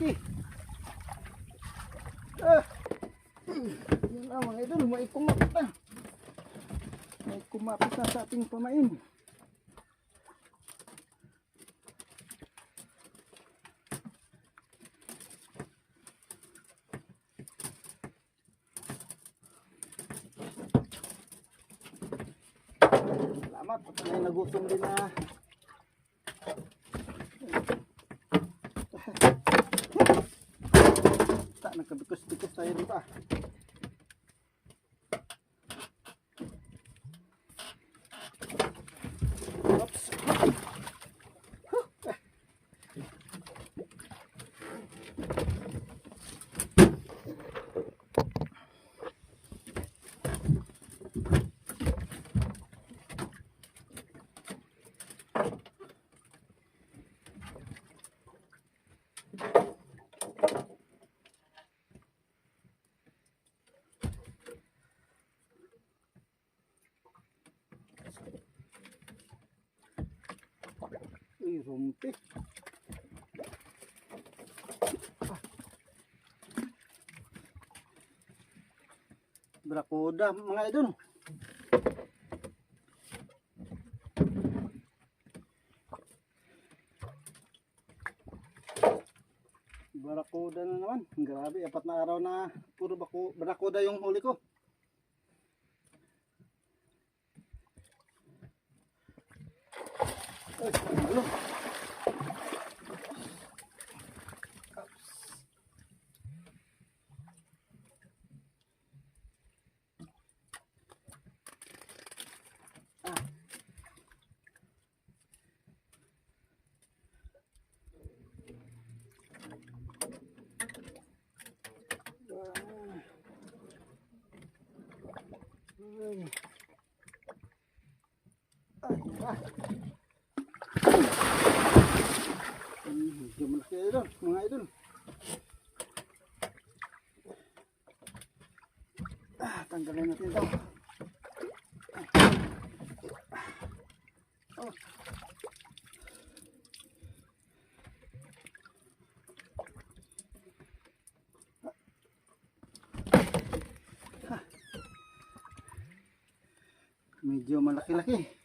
malaki-laki. Yan lang mga idol, may kumapit na. May kumapit na sa ating pamain. Salamat at may nagutom din na. Nagkabikos-bikos tayo dito ah. Oops. Uy, rumpi. Barakuda mga idol. Barakuda na naman. Grabe, 4 na araw na puro barakuda yung huli ko. Ay, ano? Medyo malaki idol, mga idol. Tanggalin natin ito. Medyo malaki-laki.